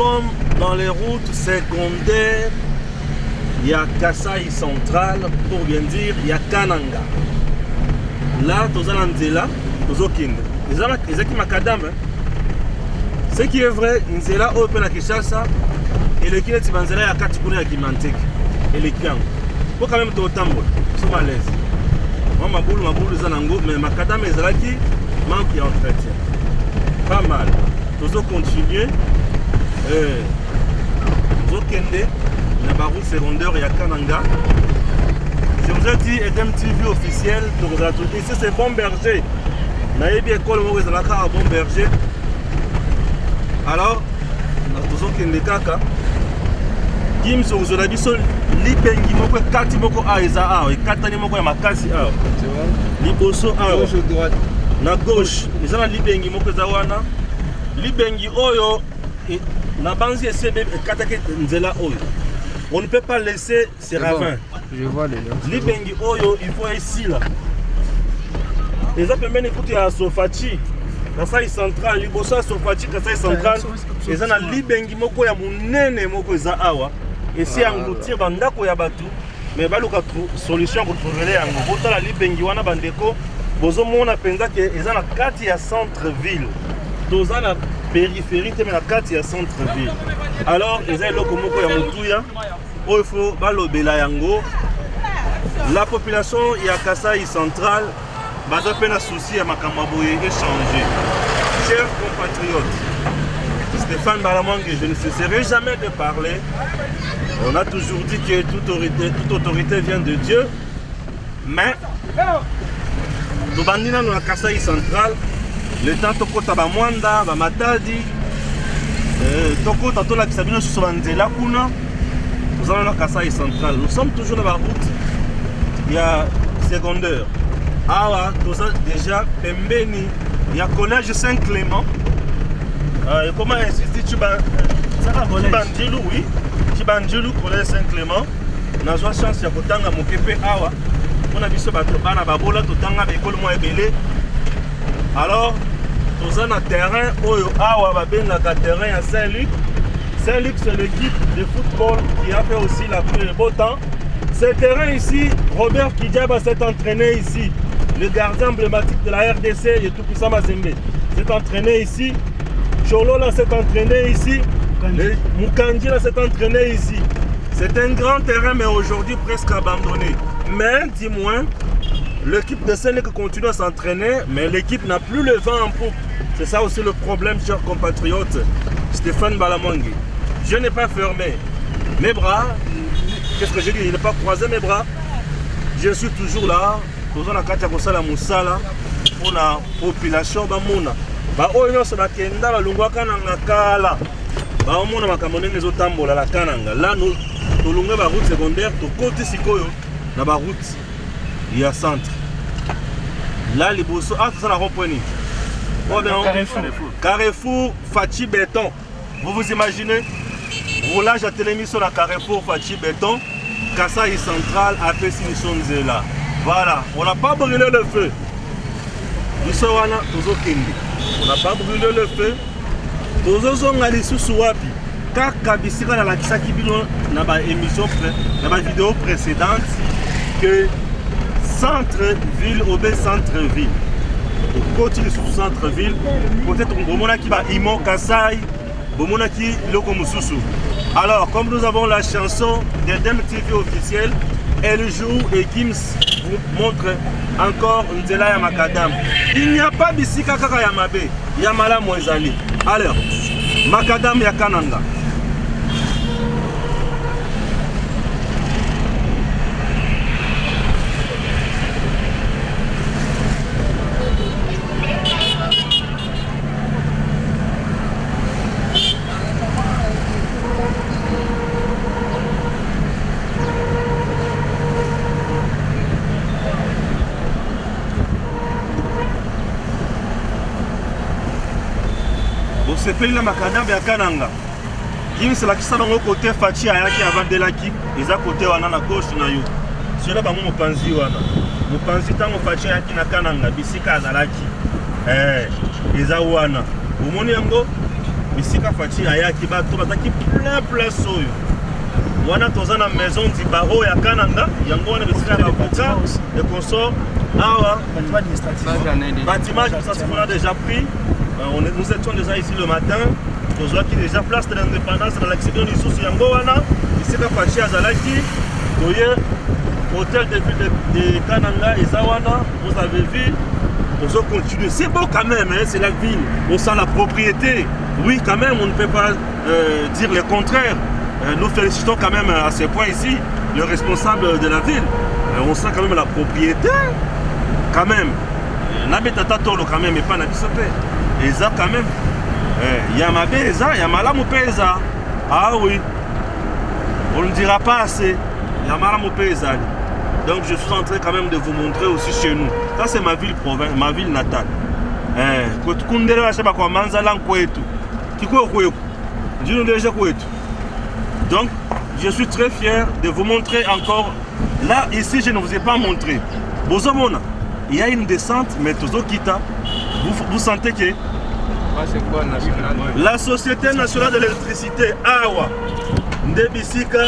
sommes dans les routes secondaires. Il y a Kasai Central, pour bien dire, il y a Kananga. Là, tous les Nzela, tous les Kinde. Ils ont qui Makadam. Ce qui est vrai, Nzela, Open à Kishasa, et le Kinde Tibanzela, il y a Katikune à Kimantek. Et les Kiang. Pour quand même tout autant, ils sont à l'aise. Moi, ma boule, Zanango, mais Makadam et Zalaki manquent d'entretien. Pas mal. Tous les continuer. Tous les Kinde. La route secondaire et à Kananga. Je vous ai dit, Edem TV officiel, ici c'est Bon Berger. Naïe bien école, moi, je à Bon Berger. Alors, nous avons des kaka. Kim sur le biso, Lipengi moko, Kati moko a eza a, et Katani moko ya makasi a. Tu vois? Liboso a. Gauche ou droite? Na gauche, ils ont Lipengi moko zawana. Lipengi oyo, na banzi ese bebe katake nzela oyo. On ne peut pas laisser ces ravins. Je vois les gens. Libengi Oyo, il faut ici là. Les autres même écouter à Sofachi. Kasai Central, Libosa Sofachi, Kasai Central. Ils ont un Libengi Moko ya Munene Moko za awa. Et si engloutir bandako ya batu, mais baluka solution pour trouver les ango. Bota la Libengi wana bandeko, bozo mona penza que ils ont la carte ya centre-ville. Dans la périphérie, mais la carte ya centre-ville. Alors, ils ont loko moko ya mutuya. Il faut balobela yango. La population ya Kasai Central baza pena souci ya makamaboye échanger. Chers compatriotes, Stéphane Balamangue, je ne cesserai jamais de parler. On a toujours dit que toute autorité vient de Dieu. Mais nous bandina na Kasai Central, le temps tokota ba mwanda, ba matadi, tokota to la kisabino sur banzela kuna. Nous allons à Kasai Central. Nous sommes toujours dans la route. Il y a secondaire. Ah, déjà, Pembeni. Il y a collège Saint-Clément. Comment insister? Tu Bandilou, oui. Tu Bandilou, collège Saint-Clément. Nous avons chance de faire mon pépé. On a vu ce bateau. On a babola tout le temps avec l'école moins belé. Alors, nous avons un terrain. On a un terrain à Saint-Luc. Saint-Luc, c'est l'équipe de football qui a fait aussi la pluie et le beau temps. Ce terrain ici, Robert Kidjaba s'est entraîné ici. Le gardien emblématique de la RDC, Yetoupoussa Mazembe, s'est entraîné ici. Cholola s'est entraîné ici. Mukandji s'est entraîné ici. C'est un grand terrain, mais aujourd'hui presque abandonné. Mais dis-moi, l'équipe de Saint-Luc continue à s'entraîner, mais l'équipe n'a plus le vent en poupe. C'est ça aussi le problème, chers compatriotes. Stéphane Balamangue. Je n'ai pas fermé mes bras. Qu'est-ce que j'ai dit? Je n'ai pas croisé mes bras. Je suis toujours là. Pour la population. Là, nous avons la route secondaire. Côté Sikoyo, la route, il y a centre. Là, les bossos. Ah, c'est ça la rond-point. Carrefour Fachi Béton. Vous vous imaginez? Roulage à télémission à Carrefour Fachi Béton. Kasai Central a fait Nzela. Voilà, on n'a pas brûlé le feu. On n'a pas brûlé le feu. Kaka bisika na lakisa kibino na ba émission na ba vidéo précédente que centre-ville au centre-ville. Côté du centre-ville, peut-être bomona qui va Imo Kasai, bomona qui loko mususu. Alors, comme nous avons la chanson d'Edem TV officielle, elle joue et Gims vous montre encore Nzela ya Makadam. Il n'y a pas bisika kaka ya mabe, ya mala moezali. Alors, Makadam ya Kananga. C'est pays la Makadam ya Kananga. Kim c'est la qui s'en côté Fachi ayaki avant de laki, ils à côté wana na gauche na yo. Cela ba mo panzi wana. Mo panzi tango Fachi ayaki na Kananga bisika azalaki. Ils a wana. Omoni yango bisika faci ayaki bato bazaki plein soyo wana toza na maison du barreau ya Kananga yango wana bisika ya bavocat et consort awa bâtiment ça qu'on a déjà pris nous étions déjà ici le matin tozwaki déjà place de l'indépendance dans l'accident lisusu yango wana bisika faci azalaki toye hôtel de ville de Kananga eza wana vous avez vu on continue. C'est beau quand même, hein, c'est la ville, on sent la propriété. Oui, quand même, on ne peut pas dire le contraire. Nous félicitons quand même à ce point ici le responsable de la ville. On sent quand même la propriété. Quand même. N'habitata tolo quand même, et pas n'habitate. Et ça quand même. Yamabe, ça, Yamalamu pesa. Ah oui. On ne dira pas assez. Yamalamu pesa. Donc je suis en train quand même de vous montrer aussi chez nous. Ça c'est ma ville province, ma ville natale. Donc je suis très fier de vous montrer encore. Là ici je ne vous ai pas montré. Il y a une descente, mais vous sentez que la Société nationale de l'électricité Awa Ndebisika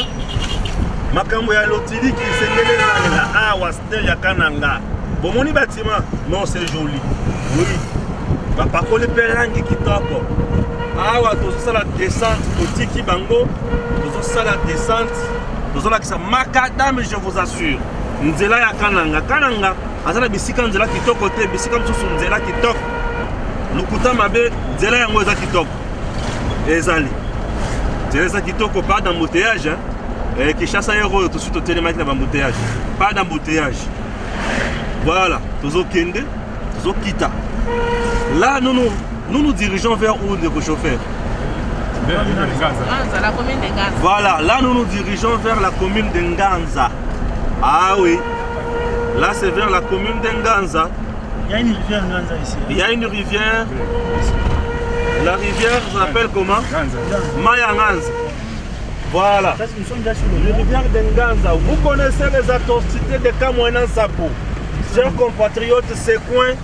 makambo ya lotili qui s'engele na awa stel ya Kananga. Bomoni bâtiment, non c'est joli. Oui. Ba pakole pelangi kitoko. Awa tozo sala descente totiki bango, tozo sala descente, tozo la kisa makadam je vous assure. Nzela ya Kananga, Kananga azala bisika nzela kitoko te, bisika msusu nzela kitoko. Lukuta mabe nzela yango eza kitoko. Ezali. Nzela eza kitoko pas d'embouteillage hein. Qui chasse à héros, tout de suite au télématique d'embouteillage. Pas d'embouteillage. Voilà, toujours Kende, toujours Kita. Là, nous nous dirigeons vers où le chauffeur? La commune de Nganza. Voilà, là nous nous dirigeons vers la commune de Nganza. Ah oui, là c'est vers la commune de Nganza. Il y a une rivière Nganza ici. Il y a une rivière. La rivière s'appelle comment? Maya Nganza. Voilà, le rivière de Nganza. Vous connaissez les atrocités de Kamwena Sapo. Chers compatriotes, ces coins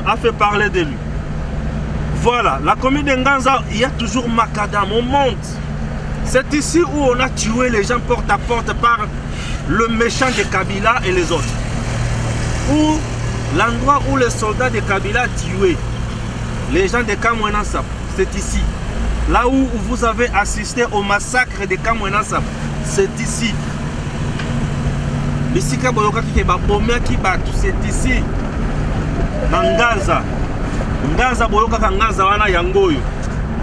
a fait parler de lui. Voilà, la commune de Nganza, il y a toujours macadam, on monte. C'est ici où on a tué les gens porte à porte par le méchant de Kabila et les autres. Ou l'endroit où les soldats de Kabila tuaient les gens de Kamwena Sapo, c'est ici. Là où vous avez assisté au massacre de Kamwena Sapo, c'est ici. Bisika boyoka ki ba bomé ki batu, c'est ici. Nganza. Nganza boyoka ka Nganza wana yangoyo.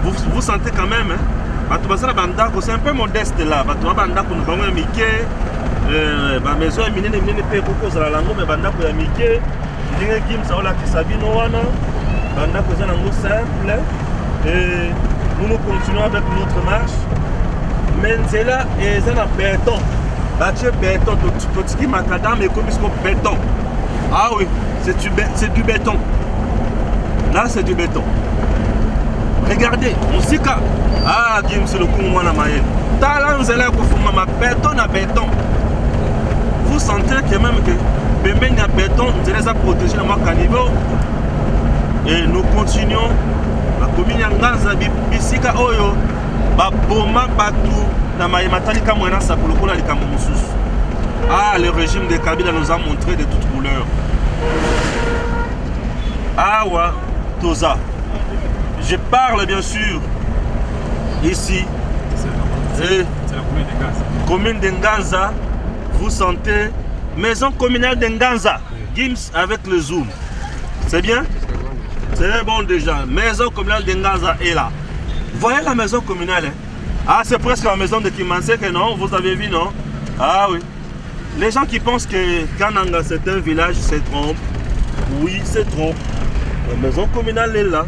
Vous sentez quand même hein. Batu basala bandako, c'est un peu modeste là. Batu bandako no bango ya mike. Ba maison ya minene pe koko za lango me bandako ya mike. Ndenge kim sa ola ki sabino wana. Bandako za nango simple. Et nous continuons avec notre marche. Menzela et un béton. Bâti béton, tout macadam et comme béton. Ah oui, c'est du béton. Là, c'est du béton. Regardez, Moussika. Ah, Kim, c'est le coup, moi, la maille. Talanzela, ma béton à béton. Vous sentez que même que Bémen à béton, nous les a protégés à moi niveau. Et nous continuons. La commune Nganza bisika oyo ba boma batu na mayematali Kamwena Sapo lokola likambo mususu. Ah, le régime de Kabila nous a montré de toutes couleurs. Awa Toza. Je parle bien sûr ici. C'est la commune de Nganza. Vous sentez maison communale de Nganza. Gims avec le zoom. C'est bien? C'est bon déjà. Maison communale de Nganza est là. Voyez la maison communale. Hein? Ah, c'est presque la maison de Kimanseke, non? Vous avez vu, non? Ah oui. Les gens qui pensent que Kananga c'est un village se trompent. Oui, se trompent. La maison communale est là.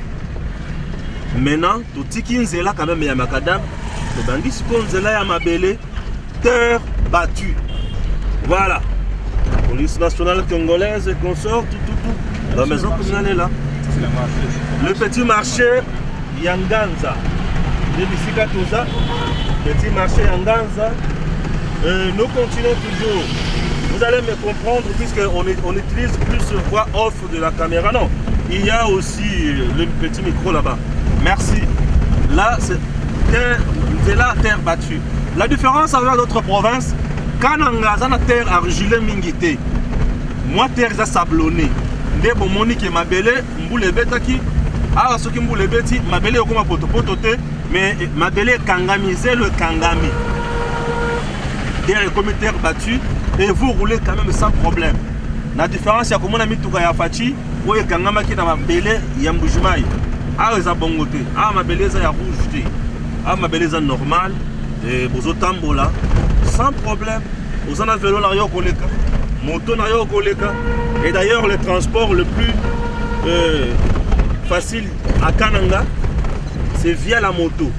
Maintenant, tout ce qui est là quand même, il y a Makadam. Le bandit se là, il y a Mabele. Terre battue. Voilà. Police nationale congolaise et consort, tout. La maison communale est là. Le petit marché Yanganza. Petit marché Yanganza. Nous continuons toujours. Vous allez me comprendre puisqu'on utilise plus voix off de la caméra. Non, il y a aussi le petit micro là-bas. Merci. Là, c'est la terre battue. La différence avec d'autres provinces, quand on a une terre argilée mingité, moi terre est sablonnée. Dès bon monique ma belle, mboule betaki. Ah, ce qui mboule beti, ma belle est comme potopototé, mais ma belle est kangamisé le kangami. Terre est comme terre battue et vous roulez quand même sans problème. La différence, c'est que mon ami Toukaya Fachi, ou est kangama qui dans ma belle, yambujumai. Ah, ils ont bon côté. Ah, ma belle est rouge. Ah, ma belle est normale. Et vous êtes tambola. Sans problème. Vous en avez vélo là, koleka. Moto na yo koleka. Et d'ailleurs, le transport le plus facile à Kananga, c'est via la moto.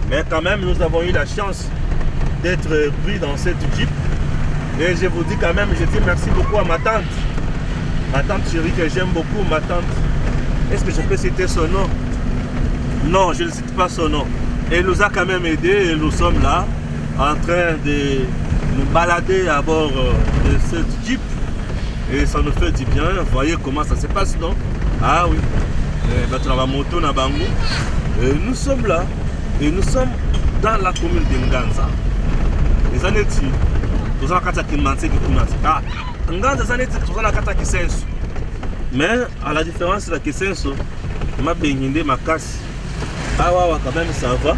Mais quand même, nous avons eu la chance d'être pris dans cette Jeep. Et je vous dis quand même, je dis merci beaucoup à ma tante. Ma tante chérie que j'aime beaucoup, ma tante. Est-ce que je peux citer son nom? Non, je ne cite pas son nom. Elle nous a quand même aidés et nous sommes là en train de nous balader à bord de cette Jeep. Et ça nous fait du bien. Vous voyez comment ça se passe, non? Ah oui. Moto na bango. Et nous sommes là. Et nous sommes dans la commune de Nganza. Les années nous avons ah, Nganza, mais à la différence de la Kissenso, ma benginde, ma casse. Ah ouais, quand même ça va.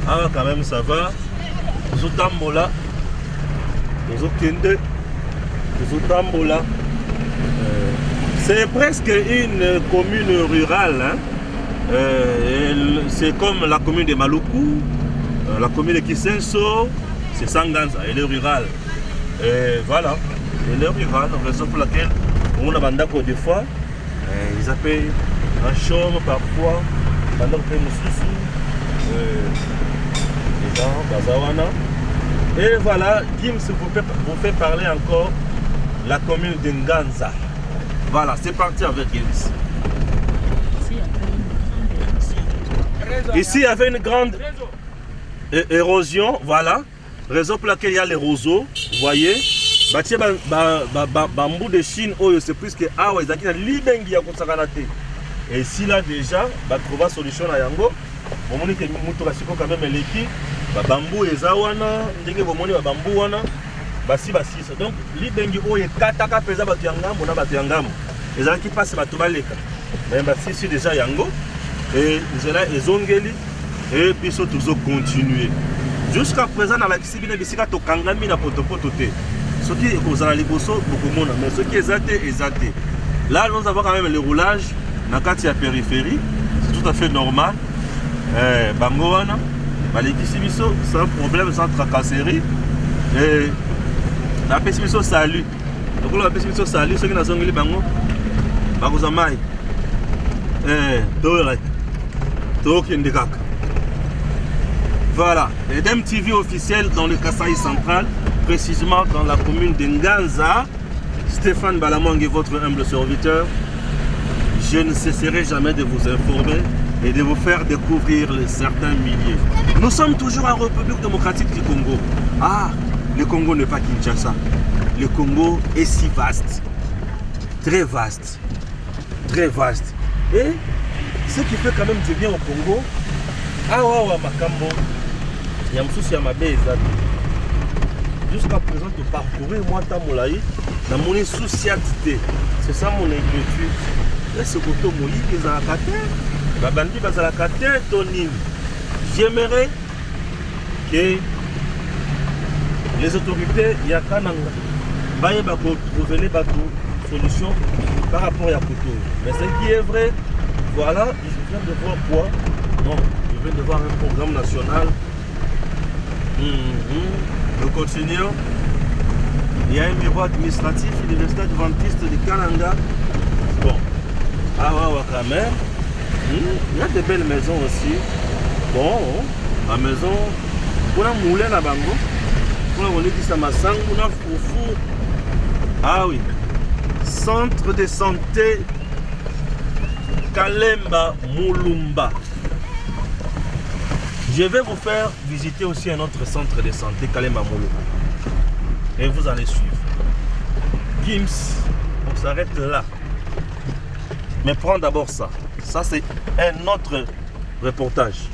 Ah quand même ça va. Nous tambola. Nous kende. Nous tambola. C'est presque une commune rurale. Hein? C'est comme la commune de Maluku, la commune de Kissenso, c'est Sanganza, elle est rurale. Et voilà, elle est rurale, raison pour laquelle on a bandako des fois, ils appellent un chaume parfois, bandako Moussousou, les gens, Bazawana. Et voilà, Gims vous fait parler encore la commune de Nganza. Voilà, c'est parti avec Gims. Ici, il y avait une grande érosion, voilà. Raison pour laquelle il y a les roseaux, vous voyez. Bambou de Chine, c'est plus que ah ouais, ils ont et ici là déjà, trouver une solution à Yango. Bon, on est quand même l'équipe. Bambou et Zawana, bambou wana, basi. Donc, libengi o est kataka pesa batuyangam, on a batuyangam. Les gens qui passent batubaleka. Mais basi déjà Yango. Et ils ont gagné et puis ils ont toujours continué. Jusqu'à présent, dans la Kisibine, ils ont kangami na potopototé. Ce qui est aux aliboso, beaucoup de mais ce qui est athée. Là, nous avons quand même le roulage dans la périphérie. C'est tout à fait normal. Bangoana, les Kisibiso, sans problème, sans tracasserie. Et la Pessibiso salue. Donc, la Pessibiso salue, ceux qui n'ont pas gagné Bango, Bagozamai. Voilà, les DMTV officiels dans le Kasaï central, précisément dans la commune de Nganza. Stéphane Balamang est votre humble serviteur. Je ne cesserai jamais de vous informer et de vous faire découvrir certains milliers. Nous sommes toujours en République démocratique du Congo. Ah, le Congo n'est pas Kinshasa. Le Congo est si vaste, très vaste, très vaste. Et ce qui fait quand même du bien au Congo, ah ouais, Makambo, il y a un souci à ma baie. Jusqu'à présent, de parcourir moi, Tamolaï, dans mon insouciatité. C'est ça mon inquiétude. Là, c'est que tout le monde est dans la terre. La bandit est dans la terre, Tonine. J'aimerais que les autorités, il y a Kananga, ils vont trouver des solutions par rapport à Koto. Mais ce qui est vrai, voilà, je viens de voir quoi? Non, je viens de voir un programme national. Nous continuons. Il y a un bureau administratif, l'université adventiste de Kananga. Bon, ah ouais, quand même. Il y a de belles maisons aussi. Bon, la maison, on a moulé la bango. On a dit ça m'a sang, on a foufou. Ah oui, centre de santé Kalemba Mulumba. Je vais vous faire visiter aussi un autre centre de santé Kalemba Mulumba. Et vous allez suivre. Gims, on s'arrête là. Mais prends d'abord ça. Ça, c'est un autre reportage.